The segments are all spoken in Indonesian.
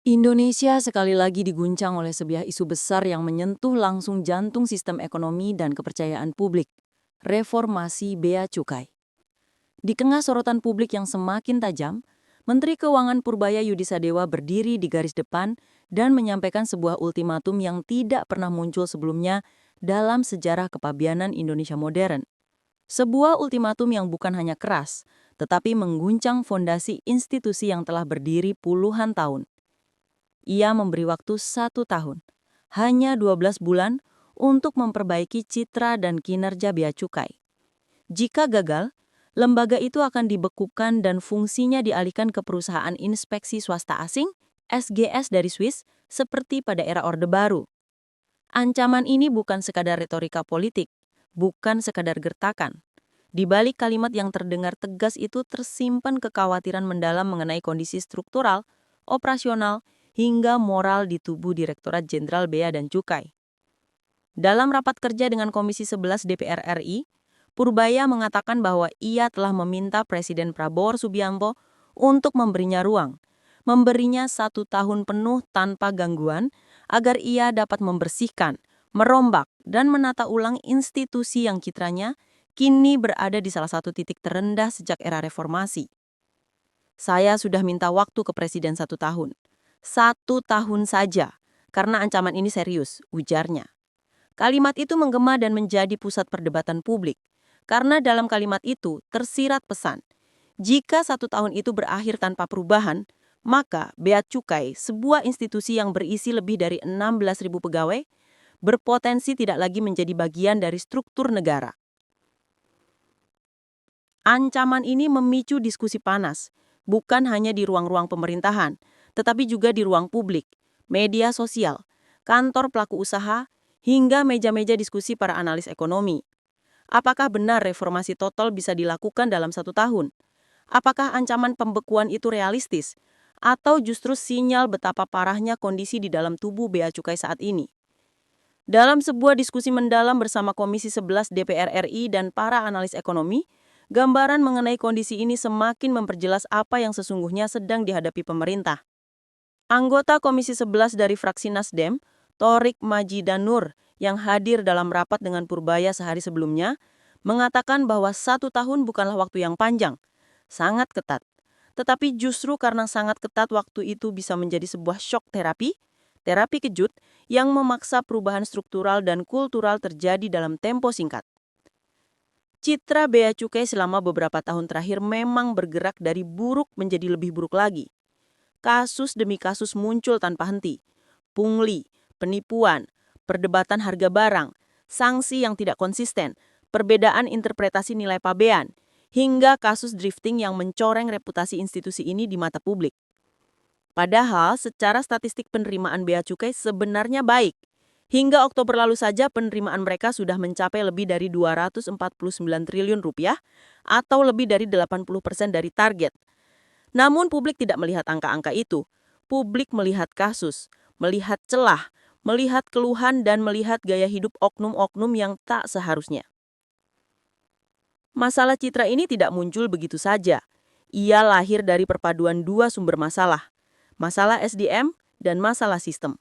Indonesia sekali lagi diguncang oleh sebuah isu besar yang menyentuh langsung jantung sistem ekonomi dan kepercayaan publik. Reformasi Bea Cukai. Di tengah sorotan publik yang semakin tajam, Menteri Keuangan Purbaya Yudisadewa berdiri di garis depan dan menyampaikan sebuah ultimatum yang tidak pernah muncul sebelumnya dalam sejarah kepabianan Indonesia modern. Sebuah ultimatum yang bukan hanya keras, tetapi mengguncang fondasi institusi yang telah berdiri puluhan tahun. Ia memberi waktu 1 tahun, hanya 12 bulan untuk memperbaiki citra dan kinerja Bea Cukai. Jika gagal, lembaga itu akan dibekukan dan fungsinya dialihkan ke perusahaan inspeksi swasta asing, SGS dari Swiss, seperti pada era Orde Baru. Ancaman ini bukan sekadar retorika politik, bukan sekadar gertakan. Di balik kalimat yang terdengar tegas itu tersimpan kekhawatiran mendalam mengenai kondisi struktural, operasional, hingga moral di tubuh Direktorat Jenderal Bea dan Cukai. Dalam rapat kerja dengan Komisi 11 DPR RI, Purbaya mengatakan bahwa ia telah meminta Presiden Prabowo Subianto untuk memberinya ruang, memberinya 1 tahun penuh tanpa gangguan agar ia dapat membersihkan, merombak, dan menata ulang institusi yang citranya kini berada di salah satu titik terendah sejak era reformasi. Saya sudah minta waktu ke Presiden 1 tahun. 1 tahun saja, karena ancaman ini serius, ujarnya. Kalimat itu menggema dan menjadi pusat perdebatan publik. Karena dalam kalimat itu tersirat pesan, jika 1 tahun itu berakhir tanpa perubahan, maka Bea Cukai, sebuah institusi yang berisi lebih dari 16.000 pegawai, berpotensi tidak lagi menjadi bagian dari struktur negara. Ancaman ini memicu diskusi panas, bukan hanya di ruang-ruang pemerintahan, tetapi juga di ruang publik, media sosial, kantor pelaku usaha, hingga meja-meja diskusi para analis ekonomi. Apakah benar reformasi total bisa dilakukan dalam 1 tahun? Apakah ancaman pembekuan itu realistis? Atau justru sinyal betapa parahnya kondisi di dalam tubuh Bea Cukai saat ini? Dalam sebuah diskusi mendalam bersama Komisi 11 DPR RI dan para analis ekonomi, gambaran mengenai kondisi ini semakin memperjelas apa yang sesungguhnya sedang dihadapi pemerintah. Anggota Komisi 11 dari fraksi Nasdem, Thorik Majidanur, yang hadir dalam rapat dengan Purbaya sehari sebelumnya, mengatakan bahwa 1 tahun bukanlah waktu yang panjang, sangat ketat. Tetapi justru karena sangat ketat waktu itu bisa menjadi sebuah shock terapi, terapi kejut yang memaksa perubahan struktural dan kultural terjadi dalam tempo singkat. Citra Bea Cukai selama beberapa tahun terakhir memang bergerak dari buruk menjadi lebih buruk lagi. Kasus demi kasus muncul tanpa henti. Pungli, penipuan, perdebatan harga barang, sanksi yang tidak konsisten, perbedaan interpretasi nilai pabean, hingga kasus drifting yang mencoreng reputasi institusi ini di mata publik. Padahal secara statistik penerimaan Bea Cukai sebenarnya baik. Hingga Oktober lalu saja penerimaan mereka sudah mencapai lebih dari 249 triliun rupiah atau lebih dari 80% dari target. Namun publik tidak melihat angka-angka itu. Publik melihat kasus, melihat celah, melihat keluhan dan melihat gaya hidup oknum-oknum yang tak seharusnya. Masalah citra ini tidak muncul begitu saja. Ia lahir dari perpaduan dua sumber masalah. Masalah SDM dan masalah sistem.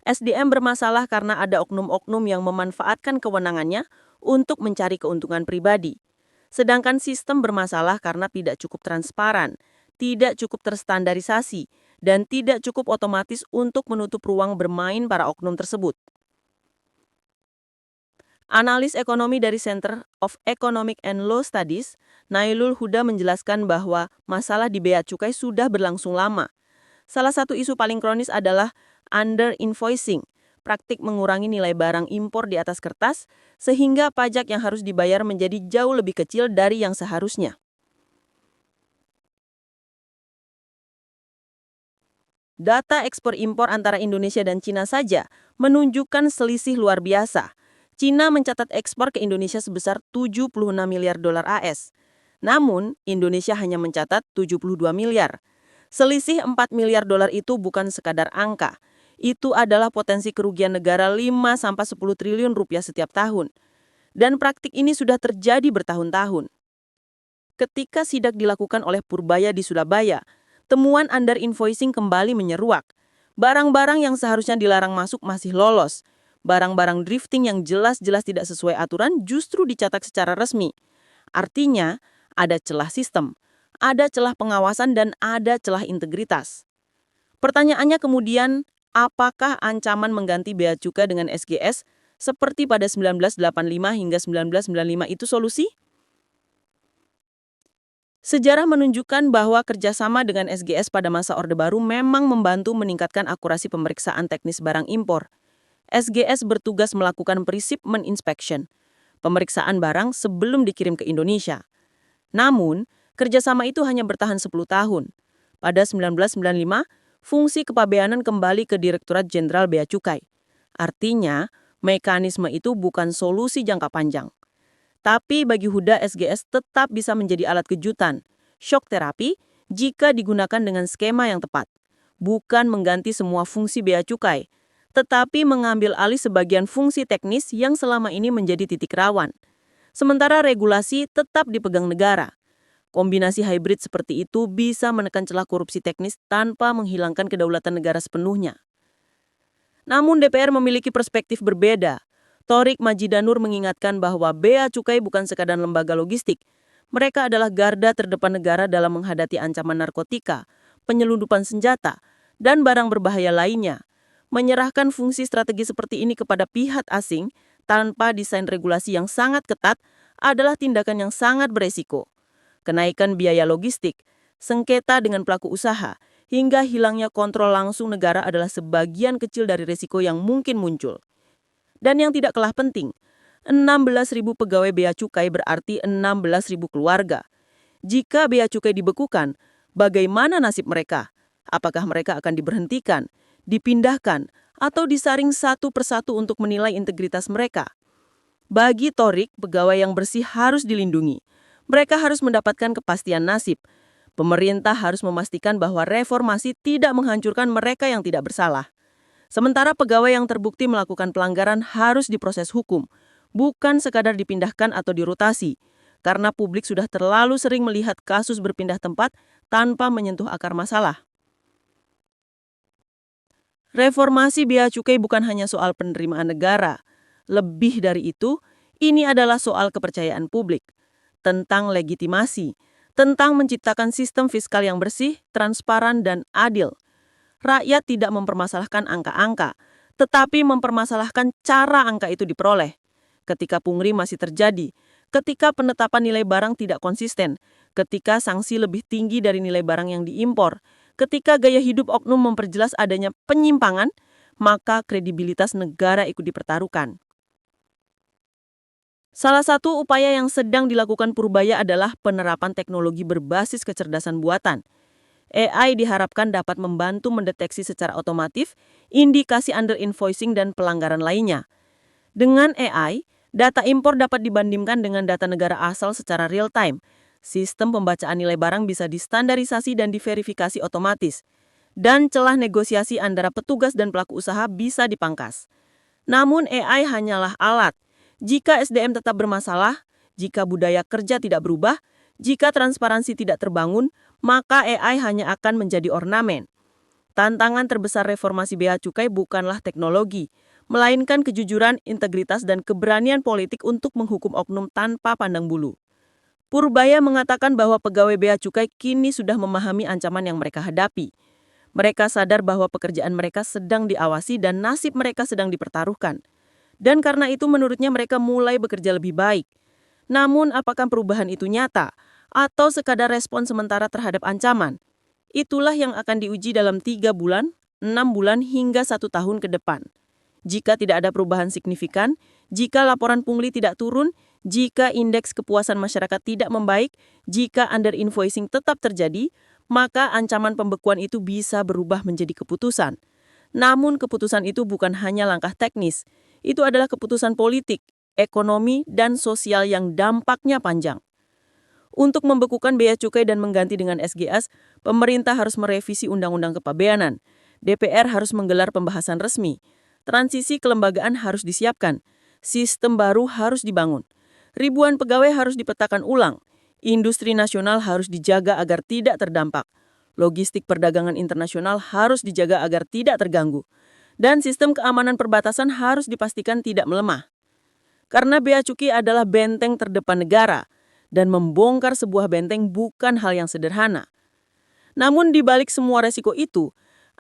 SDM bermasalah karena ada oknum-oknum yang memanfaatkan kewenangannya untuk mencari keuntungan pribadi. Sedangkan sistem bermasalah karena tidak cukup transparan, tidak cukup terstandarisasi, dan tidak cukup otomatis untuk menutup ruang bermain para oknum tersebut. Analis ekonomi dari Center of Economic and Law Studies, Nailul Huda menjelaskan bahwa masalah di Bea Cukai sudah berlangsung lama. Salah satu isu paling kronis adalah under-invoicing, praktik mengurangi nilai barang impor di atas kertas, sehingga pajak yang harus dibayar menjadi jauh lebih kecil dari yang seharusnya. Data ekspor-impor antara Indonesia dan Cina saja menunjukkan selisih luar biasa. Cina mencatat ekspor ke Indonesia sebesar 76 miliar dolar AS. Namun, Indonesia hanya mencatat 72 miliar. Selisih 4 miliar dolar itu bukan sekadar angka. Itu adalah potensi kerugian negara 5-10 triliun rupiah setiap tahun. Dan praktik ini sudah terjadi bertahun-tahun. Ketika sidak dilakukan oleh Purbaya di Surabaya, temuan under invoicing kembali menyeruak. Barang-barang yang seharusnya dilarang masuk masih lolos. Barang-barang drifting yang jelas-jelas tidak sesuai aturan justru dicatat secara resmi. Artinya, ada celah sistem, ada celah pengawasan, dan ada celah integritas. Pertanyaannya kemudian, apakah ancaman mengganti bea cukai dengan SGS seperti pada 1985 hingga 1995 itu solusi? Sejarah menunjukkan bahwa kerjasama dengan SGS pada masa Orde Baru memang membantu meningkatkan akurasi pemeriksaan teknis barang impor. SGS bertugas melakukan pre-shipment inspection, pemeriksaan barang sebelum dikirim ke Indonesia. Namun, kerjasama itu hanya bertahan 10 tahun. Pada 1995, fungsi kepabeanan kembali ke Direktorat Jenderal Bea Cukai. Artinya, mekanisme itu bukan solusi jangka panjang. Tapi bagi Huda, SGS tetap bisa menjadi alat kejutan, shock terapi, jika digunakan dengan skema yang tepat. Bukan mengganti semua fungsi bea cukai, tetapi mengambil alih sebagian fungsi teknis yang selama ini menjadi titik rawan. Sementara regulasi tetap dipegang negara. Kombinasi hybrid seperti itu bisa menekan celah korupsi teknis tanpa menghilangkan kedaulatan negara sepenuhnya. Namun DPR memiliki perspektif berbeda. Thorik Majidanur mengingatkan bahwa bea cukai bukan sekadar lembaga logistik. Mereka adalah garda terdepan negara dalam menghadapi ancaman narkotika, penyelundupan senjata, dan barang berbahaya lainnya. Menyerahkan fungsi strategi seperti ini kepada pihak asing tanpa desain regulasi yang sangat ketat adalah tindakan yang sangat beresiko. Kenaikan biaya logistik, sengketa dengan pelaku usaha, hingga hilangnya kontrol langsung negara adalah sebagian kecil dari resiko yang mungkin muncul. Dan yang tidak kalah penting, 16.000 pegawai bea cukai berarti 16.000 keluarga. Jika bea cukai dibekukan, bagaimana nasib mereka? Apakah mereka akan diberhentikan, dipindahkan, atau disaring satu persatu untuk menilai integritas mereka? Bagi Thorik, pegawai yang bersih harus dilindungi. Mereka harus mendapatkan kepastian nasib. Pemerintah harus memastikan bahwa reformasi tidak menghancurkan mereka yang tidak bersalah. Sementara pegawai yang terbukti melakukan pelanggaran harus diproses hukum, bukan sekadar dipindahkan atau dirotasi, karena publik sudah terlalu sering melihat kasus berpindah tempat tanpa menyentuh akar masalah. Reformasi bea cukai bukan hanya soal penerimaan negara. Lebih dari itu, ini adalah soal kepercayaan publik, tentang legitimasi, tentang menciptakan sistem fiskal yang bersih, transparan, dan adil. Rakyat tidak mempermasalahkan angka-angka, tetapi mempermasalahkan cara angka itu diperoleh. Ketika pungli masih terjadi, ketika penetapan nilai barang tidak konsisten, ketika sanksi lebih tinggi dari nilai barang yang diimpor, ketika gaya hidup oknum memperjelas adanya penyimpangan, maka kredibilitas negara ikut dipertaruhkan. Salah satu upaya yang sedang dilakukan Purbaya adalah penerapan teknologi berbasis kecerdasan buatan. AI diharapkan dapat membantu mendeteksi secara otomatis indikasi under-invoicing dan pelanggaran lainnya. Dengan AI, data impor dapat dibandingkan dengan data negara asal secara real-time. Sistem pembacaan nilai barang bisa distandarisasi dan diverifikasi otomatis. Dan celah negosiasi antara petugas dan pelaku usaha bisa dipangkas. Namun AI hanyalah alat. Jika SDM tetap bermasalah, jika budaya kerja tidak berubah, jika transparansi tidak terbangun, maka AI hanya akan menjadi ornamen. Tantangan terbesar reformasi bea cukai bukanlah teknologi, melainkan kejujuran, integritas, dan keberanian politik untuk menghukum oknum tanpa pandang bulu. Purbaya mengatakan bahwa pegawai bea cukai kini sudah memahami ancaman yang mereka hadapi. Mereka sadar bahwa pekerjaan mereka sedang diawasi dan nasib mereka sedang dipertaruhkan. Dan karena itu menurutnya mereka mulai bekerja lebih baik. Namun apakah perubahan itu nyata atau sekadar respon sementara terhadap ancaman? Itulah yang akan diuji dalam 3 bulan, 6 bulan, hingga 1 tahun ke depan. Jika tidak ada perubahan signifikan, jika laporan pungli tidak turun, jika indeks kepuasan masyarakat tidak membaik, jika under-invoicing tetap terjadi, maka ancaman pembekuan itu bisa berubah menjadi keputusan. Namun keputusan itu bukan hanya langkah teknis, itu adalah keputusan politik, ekonomi, dan sosial yang dampaknya panjang. Untuk membekukan bea cukai dan mengganti dengan SGS, pemerintah harus merevisi Undang-Undang Kepabeanan. DPR harus menggelar pembahasan resmi. Transisi kelembagaan harus disiapkan. Sistem baru harus dibangun. Ribuan pegawai harus dipetakan ulang. Industri nasional harus dijaga agar tidak terdampak. Logistik perdagangan internasional harus dijaga agar tidak terganggu. Dan sistem keamanan perbatasan harus dipastikan tidak melemah. Karena bea cukai adalah benteng terdepan negara, dan membongkar sebuah benteng bukan hal yang sederhana. Namun di balik semua resiko itu,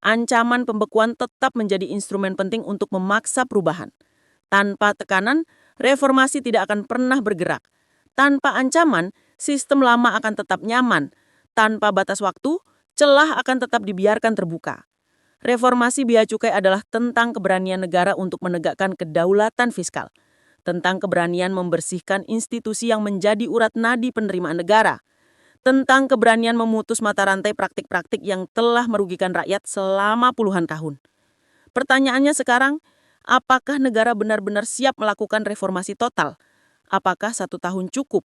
ancaman pembekuan tetap menjadi instrumen penting untuk memaksa perubahan. Tanpa tekanan, reformasi tidak akan pernah bergerak. Tanpa ancaman, sistem lama akan tetap nyaman. Tanpa batas waktu, celah akan tetap dibiarkan terbuka. Reformasi bea cukai adalah tentang keberanian negara untuk menegakkan kedaulatan fiskal, tentang keberanian membersihkan institusi yang menjadi urat nadi penerimaan negara, tentang keberanian memutus mata rantai praktik-praktik yang telah merugikan rakyat selama puluhan tahun. Pertanyaannya sekarang, apakah negara benar-benar siap melakukan reformasi total? Apakah 1 tahun cukup?